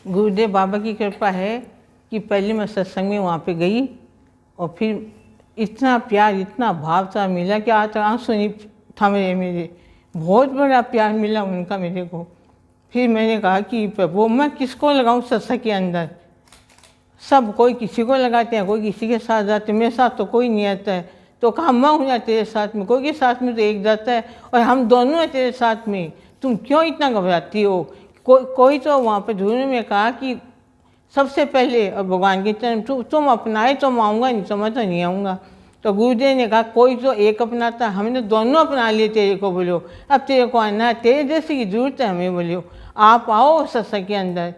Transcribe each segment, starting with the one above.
गुरुदेव बाबा की कृपा है कि पहले मैं सत्संग में वहाँ पे गई और फिर इतना प्यार, इतना भाव सा मिला कि आज आंसू नहीं था मेरे बहुत बड़ा प्यार मिला उनका मेरे को। फिर मैंने कहा कि प्रभु मैं किसको लगाऊं सत्संग के अंदर, सब कोई किसी को लगाते हैं, कोई किसी के साथ जाते हैं, मेरे साथ तो कोई नहीं आता है। तो कहा मैं हूँ ना तेरे साथ में, कोई के साथ में तो एक जाता है और हम दोनों हैं तेरे साथ में, तुम क्यों इतना घबराती हो। कोई तो वहाँ पर झूठ में कहा कि सबसे पहले और भगवान के चरण तुम अपनाए तो मैं आऊँगा, नहीं तो मैं तो नहीं आऊँगा। तो गुरुदेव ने कहा कोई तो एक अपनाता, हमने दोनों अपना लिए तेरे को। बोलो अब तेरे को आना है, तेरे जैसे की जरूरत है हमें, बोलो आप आओ सत्संग के अंदर।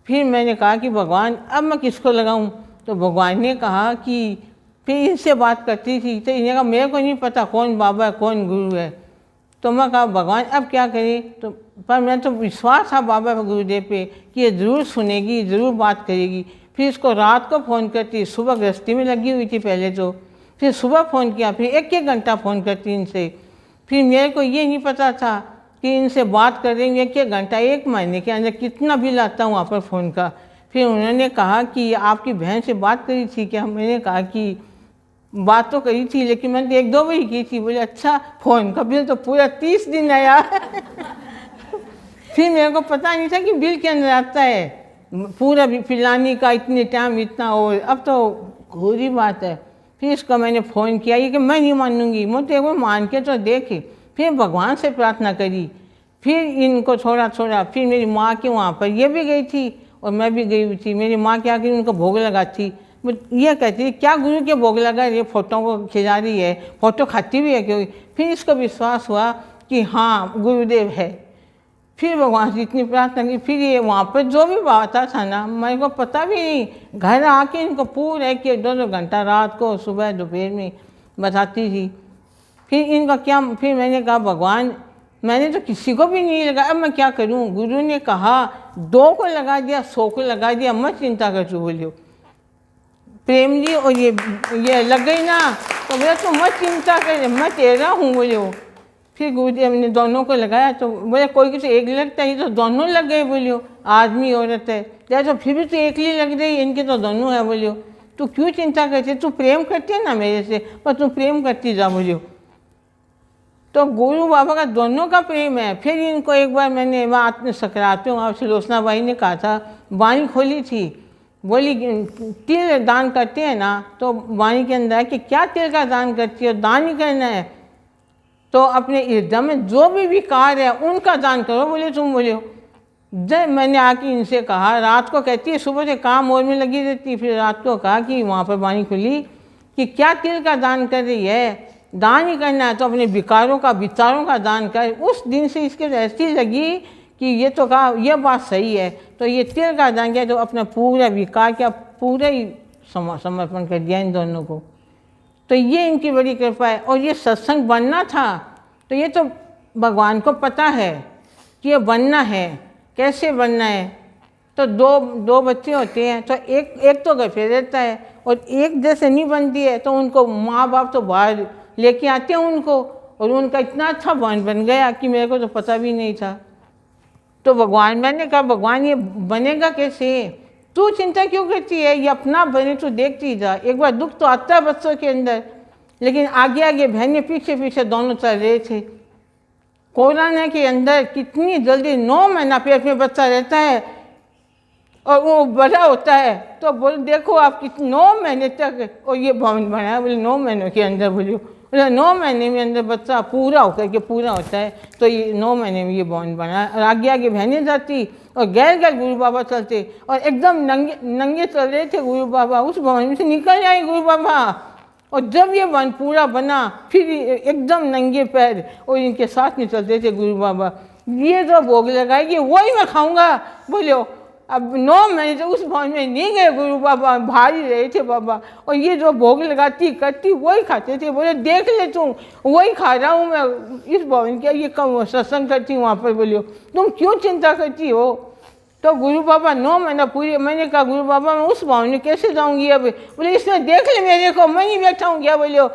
फिर मैंने कहा कि भगवान अब मैं किसको लगाऊं। तो भगवान ने कहा कि फिर इनसे बात करती थी तो इन्हें कहा मेरे को नहीं पता कौन बाबा है कौन गुरु है। तो मैं कहा भगवान अब क्या करें। तो पर मैं तो विश्वास था बाबा गुरुदेव पे कि ये ज़रूर सुनेगी, ज़रूर बात करेगी। फिर इसको रात को फ़ोन करती, सुबह गृहस्थी में लगी हुई थी पहले तो, फिर सुबह फ़ोन किया, फिर एक घंटा फ़ोन करती इनसे। फिर मेरे को ये नहीं पता था कि इनसे बात करेंगे एक घंटा, एक महीने के अंदर कितना बिल आता हूँ वहाँ पर फ़ोन का। फिर उन्होंने कहा कि आपकी बहन से बात करी थी क्या। मैंने कहा कि बात तो करी थी लेकिन मैंने एक दो बार ही की थी। बोले अच्छा फ़ोन का बिल तो पूरा 30 दिन आया। फिर मेरे को पता नहीं था कि बिल के अंदर आता है पूरा फिलानी का इतने टाइम इतना, और अब तो बुरी बात है। फिर इसको मैंने फ़ोन किया ये कि मैं नहीं मानूंगी, मुझे एक बार मान के तो देखे। फिर भगवान से प्रार्थना करी, फिर इनको थोड़ा फिर मेरी माँ के वहाँ पर ये भी गई थी और मैं भी गई हुई थी। मेरी माँ क्या करी उनको भोग लगाती, ये कहती क्या गुरु के भोग लगा रही है, फ़ोटो को खिला रही है, फ़ोटो खाती भी है क्यों। फिर इसको विश्वास हुआ कि हाँ गुरुदेव है। फिर भगवान से इतनी प्रार्थना की, फिर ये वहाँ पर जो भी बात था ना मेरे को पता भी नहीं, घर आके इनको पूरा एक दो घंटा रात को सुबह दोपहर में बताती थी। फिर इनका क्या, फिर मैंने कहा भगवान मैंने तो किसी को भी नहीं लगाया, अब मैं क्या करूं। गुरु ने कहा 2 को लगा दिया 100 को लगा दिया, मत चिंता कर तू। बोलियो प्रेम जी और ये लग गई ना, तो बोले तो मत चिंता कर मैं तेरा हूँ। बोलियो फिर गुरुदेव ने दोनों को लगाया तो बोले कोई किसी एक लगता है, तो दोनों लग गए। बोलियो आदमी औरत है तो फिर भी तो एक ही लग रही, इनके तो दोनों है। बोलियो तू क्यों चिंता करती, तू प्रेम करती है ना मेरे से, पर तू प्रेम करती जा। बोलियो तो गुरु बाबा का दोनों का प्रेम है। फिर इनको एक बार मैंने वहाँ सकराते हूँ आप सुलोचना बाई ने कहा था, वाणी खोली थी, बोली तिल दान करते हैं ना, तो वाणी के अंदर है कि क्या तिल का दान करती है, दान ही करना है तो अपने हृदय में जो भी विकार है उनका दान करो। बोले तुम बोले जब मैंने आके इनसे कहा, रात को कहती है सुबह से काम और में लगी रहती, फिर रात को कहा कि वहाँ पर वाणी खुली कि क्या तिल का दान कर रही है, दान ही करना है तो अपने विकारों का विचारों का दान कर। उस दिन से इसके ऐसी लगी कि ये तो कहा यह बात सही है, तो ये तिल का दान किया तो अपना पूरा विकार क्या पूरा ही समर्पण कर दिया इन दोनों को। तो ये इनकी बड़ी कृपा है। और ये सत्संग बनना था तो ये तो भगवान को पता है कि ये बनना है, कैसे बनना है। तो दो बच्चे होते हैं तो एक तो घर पे रहता है और एक जैसे नहीं बनती है तो उनको माँ बाप तो बाहर लेके आते हैं उनको, और उनका इतना अच्छा बॉन्ड बन गया कि मेरे को तो पता भी नहीं था। तो भगवान, मैंने कहा भगवान ये बनेगा कैसे, तू चिंता क्यों करती है, ये अपना बने तू देखती जा। एक बार दुख तो आता है बच्चों के अंदर, लेकिन आगे आगे बहनें पीछे पीछे दोनों चल रहे थे। कोरोना के अंदर कितनी जल्दी 9 महीना पेट में बच्चा रहता है और वो बड़ा होता है, तो बोले देखो आप कितने 9 महीने तक और ये भवन बनाया। बोले 9 महीनों के अंदर, बोले 9 महीने में अंदर बच्चा पूरा होकर के पूरा होता है, तो ये 9 महीने में ये भवन बनाया। और आगे आगे बहनें जाती और गैर गैर गुरु बाबा चलते और एकदम नंगे चल रहे थे गुरु बाबा, उस भवन में से निकल जाए गुरु बाबा। और जब ये भवन पूरा बना फिर एकदम नंगे पैर और इनके साथ में चलते थे गुरु बाबा। ये जो भोग लगाएगी वही मैं खाऊंगा। बोलो अब 9 महीने से उस भवन में नहीं गए गुरु बाबा, भारी रहे थे बाबा, और ये जो भोग लगाती करती वही खाते थे। बोले देख ले तू वही खा रहा हूँ मैं इस भवन के, ये कम सत्संग करती हूँ वहाँ पर। बोलियो तुम क्यों चिंता करती हो। तो गुरु बाबा 9 महीना पूरी, मैंने कहा गुरु बाबा मैं उस भवन में कैसे जाऊँगी अब। बोले इसमें देख ले मेरे को, मैं नहीं बैठा हूँ क्या। बोलियो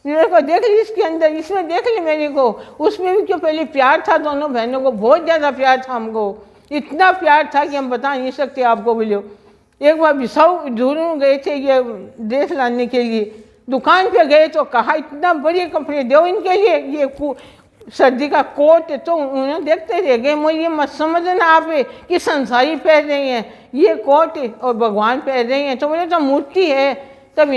मेरे को देख ली इसके अंदर, इसमें देख ले मेरे को। उसमें भी क्यों पहले प्यार था दोनों बहनों को, बहुत ज़्यादा प्यार था हमको, इतना प्यार था कि हम बता नहीं सकते आपको बोलियो। एक बार सब ढूंढ गए थे ये ड्रेस लाने के लिए, दुकान पे गए तो कहा इतना बड़े कपड़े दो इनके लिए, ये सर्दी का कोट। तो उन्हें देखते रह गए, मुझे ये मत समझना आप कि संसारी पहन रही हैं ये कोट और भगवान पहन रही हैं। तो बोले तो मूर्ति है। तब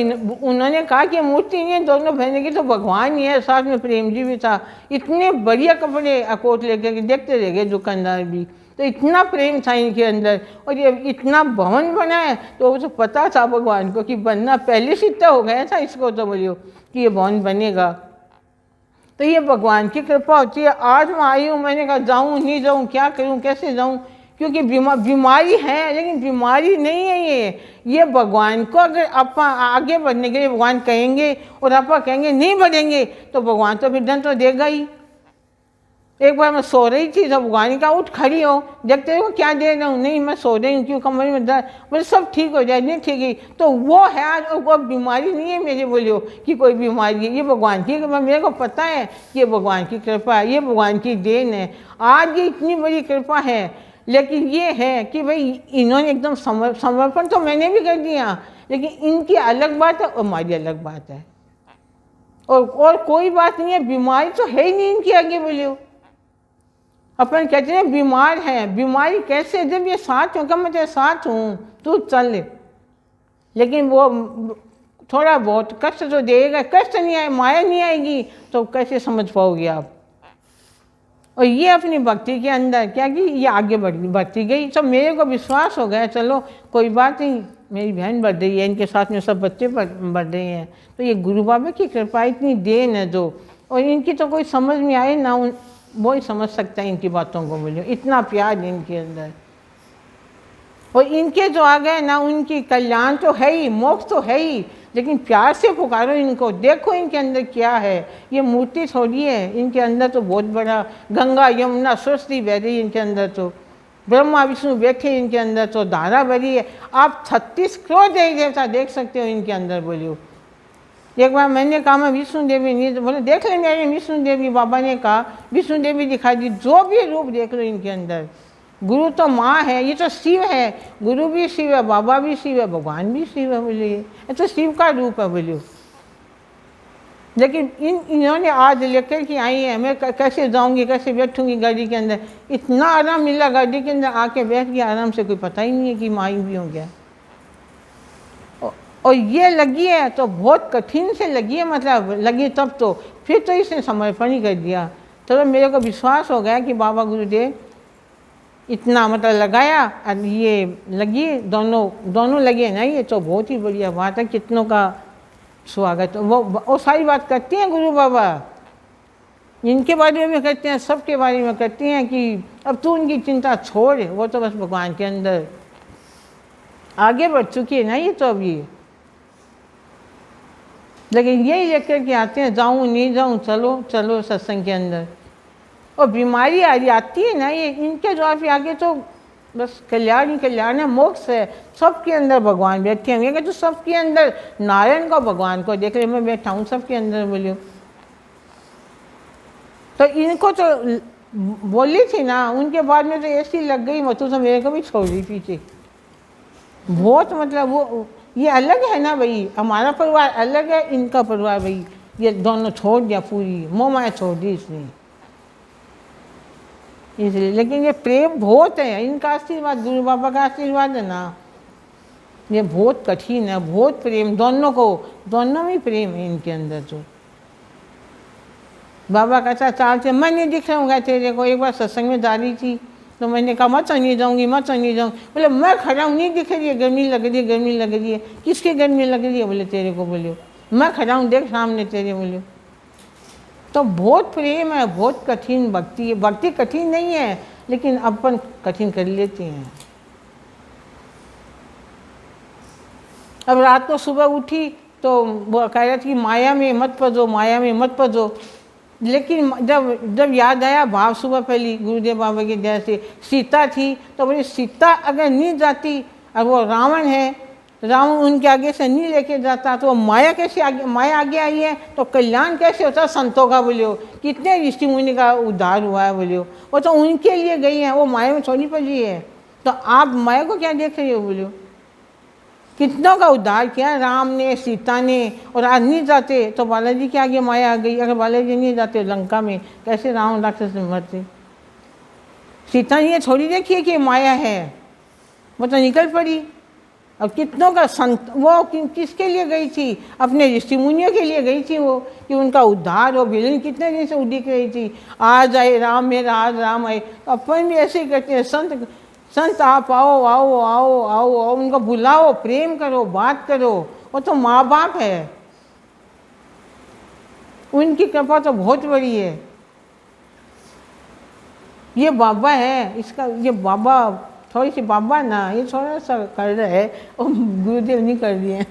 उन्होंने कहा कि मूर्ति नहीं है, दोनों बहनों की तो भगवान ही है, साथ में प्रेम जी भी था। इतने बढ़िया कपड़े कोट लेकर देखते रह गए दुकानदार भी। तो इतना प्रेम था इनके अंदर, और ये इतना भवन बना है। तो उसे पता था भगवान को कि बनना पहले से इतना हो गया था इसको, तो बोलियो कि ये भवन बनेगा। तो ये भगवान की कृपा होती है। आज मैं आई हूँ, मैंने कहा जाऊँ नहीं जाऊँ, क्या करूँ, कैसे जाऊँ, क्योंकि बीमारी है, लेकिन बीमारी नहीं है ये भगवान को अगर आप आगे बढ़ने के लिए भगवान कहेंगे और आप कहेंगे नहीं बढ़ेंगे, तो भगवान तो फिर दंड तो देगा ही। एक बार मैं सो रही थी तो भगवान ने कहा उठ खड़ी हो, देखते हो क्या दे रहा हूँ, नहीं मैं सो रही हूँ, क्यों कमरे में दर्द, बोले सब ठीक हो जाए, नहीं ठीक है। तो वो है आज, वो बीमारी नहीं है मेरे, बोलियो कि कोई बीमारी है, ये भगवान की कृपा। मेरे को पता है कि ये भगवान की कृपा है, ये भगवान की देन है। आज ये इतनी बड़ी कृपा है, लेकिन ये है कि भाई इन्होंने एकदम समर्पण तो मैंने भी कर दिया, लेकिन इनकी अलग बात है और हमारी अलग बात है, और कोई बात नहीं है। बीमारी तो है ही नहीं इनकी आगे, बोलियो अपन कहते हैं बीमार है, बीमारी कैसे, जब ये साथ होगा, मैं तेरे साथ हूँ, तू चल। लेकिन वो थोड़ा बहुत कष्ट तो देगा, कष्ट नहीं आए, माया नहीं आएगी तो कैसे समझ पाओगे आप। और ये अपनी भक्ति के अंदर क्या कि ये आगे बढ़ती गई, तो मेरे को विश्वास हो गया, चलो कोई बात नहीं, मेरी बहन बढ़ रही है, इनके साथ में सब बच्चे बढ़ रहे हैं। तो ये गुरु बाबा की कृपा इतनी देन है जो, और इनकी तो कोई समझ में आए ना, वो ही समझ सकता है इनकी बातों को, बोलियो इतना प्यार है इनके अंदर। और इनके जो आ गए ना, उनकी कल्याण तो है ही, मोक्ष तो है ही, लेकिन प्यार से पुकारो इनको, देखो इनके अंदर क्या है। ये मूर्ति थोड़ी है, इनके अंदर तो बहुत बड़ा गंगा यमुना सरस्वती बह रही है इनके अंदर, तो ब्रह्मा विष्णु बैठे इनके अंदर, तो धारा भरी है। आप 36 करोड़ देवी देवता देख सकते हो इनके अंदर, बोलियो। एक बार मैंने कहा मैं विष्णु देवी नहीं, तो बोले देख ले मेरे विष्णु देवी। बाबा ने कहा विष्णु देवी दिखाई दी, जो भी रूप देख लो इनके अंदर। गुरु तो माँ है, ये तो शिव है, गुरु भी शिव है, बाबा भी शिव है, भगवान भी शिव है, बोलिए ये तो शिव का रूप है, बोलियो। लेकिन इन्होंने आज लेकर के आई है, मैं कैसे जाऊंगी, कैसे बैठूंगी गाड़ी के अंदर। इतना आराम मिला गाड़ी के अंदर, आके बैठ गया आराम से, कोई पता ही नहीं है कि माई भी हो गया। और ये लगी है तो बहुत कठिन से लगी है, मतलब लगी तब तो फिर तो इसने समर्पण ही कर दिया। तो मेरे को विश्वास हो गया कि बाबा गुरुदेव इतना मतलब लगाया, और ये लगी, दोनों लगे ना, ये तो बहुत ही बढ़िया बात है। कितनों का स्वागत, वो सारी बात करती हैं गुरु बाबा, इनके बारे में करते हैं, सबके बारे में करती हैं कि अब तू उनकी चिंता छोड़, वो तो बस भगवान के अंदर आगे बढ़ चुकी है ना ये तो अभी। लेकिन यही लेकर के आते हैं, जाऊँ नहीं जाऊँ, चलो चलो सत्संग के अंदर। और बीमारी आती है ना, ये इनके जवाब आगे तो बस कल्याण ही कल्याण है, मोक्ष है। सबके अंदर भगवान बैठे हैं, तो सबके अंदर नारायण को भगवान को देख रहे, मैं बैठा हूँ सबके अंदर, बोलियो। तो इनको तो बोली थी ना, उनके बाद में तो ऐसी लग गई, मतलब तो मेरे को भी छोड़ दी पीछे बहुत, मतलब वो ये अलग है ना भाई, हमारा परिवार अलग है, इनका परिवार भाई, ये दोनों छोड़ दिया, पूरी मोह माया छोड़ दी इसने, इसलिए। लेकिन ये प्रेम बहुत है, इनका आशीर्वाद, गुरु बाबा का आशीर्वाद है ना, ये बहुत कठिन है, बहुत प्रेम, दोनों में प्रेम है इनके अंदर। तो बाबा कहता चाल से मैं नहीं दिख रहा हूँ तेरे को। एक बार सत्संग में जा रही थी तो मैंने कहा मत नहीं जाऊँगी, मत नहीं जाऊँ। बोले मैं खड़ा हूँ, नहीं दिख रही है, गर्मी लग रही है, गर्मी लग रही है। किसकी गर्मी लग रही है? बोले तेरे को। बोलियो मैं खड़ा हूँ, देख सामने तेरे। बोलियो तो बहुत प्रेम है, बहुत कठिन भक्ति है। भक्ति कठिन नहीं है, लेकिन अपन कठिन कर लेते हैं। अब रात को सुबह उठी तो वो कह रहा थी माया में मत पजो, माया में मत पजो। लेकिन जब याद आया भाव सुबह पहली गुरुदेव बाबा की दया से सीता थी, तो बोली सीता अगर नहीं जाती और वो रावण है रावण उनके आगे से नहीं लेके जाता तो माया कैसे आगे, माया आगे आई है तो कल्याण कैसे होता संतों का बोलियो, कितने ऋषि मुनि का उद्धार हुआ है बोलियो, वो तो उनके लिए गई है, वो माया में थोड़ी पड़ी है। तो आप माया को क्या देख रहे हो बोलियो, कितनों का उद्धार किया राम ने सीता ने, और आज नहीं जाते तो बालाजी के आगे माया आ गई। अगर बालाजी नहीं जाते लंका में कैसे रावण राक्षस में मरते। सीता ने थोड़ी देखी कि माया है, वो तो निकल पड़ी। अब कितनों का संत, वो किसके लिए गई थी, अपने ऋषि मुनियों के लिए गई थी वो, कि उनका उद्धार हो। बिलन कितने दिन से उदिक रही थी, आज आए राम मेरा, आज राम आए। तो अपन भी ऐसे ही करते हैं, संत आप आओ आओ आओ आओ आओ, उनको बुलाओ, प्रेम करो, बात करो। वो तो माँ बाप है, उनकी कृपा तो बहुत बड़ी है। ये बाबा है, इसका ये बाबा थोड़ी सी बाबा ना, ये थोड़ा सा कर रहा है, और गुरुदेव नहीं कर दिए।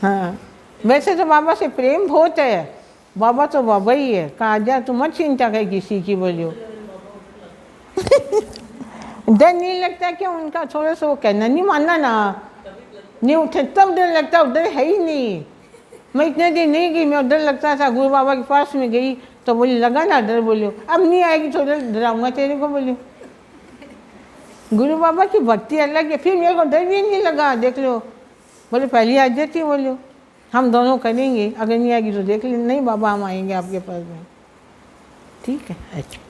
हाँ, वैसे तो बाबा से प्रेम बहुत है, बाबा तो बाबा ही है। कहा जा तू मत चिंता कर किसी की बोलियो। डर नहीं लगता क्या उनका, थोड़ा सा वो कहना नहीं मानना ना, नहीं उठे तब डर लगता, उधर है ही नहीं। मैं इतने दिन नहीं गई, मैं उधर लगता था, गुरु बाबा के पास में गई तो बोली लगा ना डर, बोलियो अब नहीं आएगी तो डराऊंगा तेरे को बोलियो। गुरु बाबा की भक्ति अलग है, फिर मेरे को डर भी नहीं लगा, देख लो। बोले पहली आ जाती, बोलियो हम दोनों करेंगे, अगर नहीं आएगी तो देख ले, नहीं बाबा हम आएंगे आपके पास में। ठीक है, अच्छा।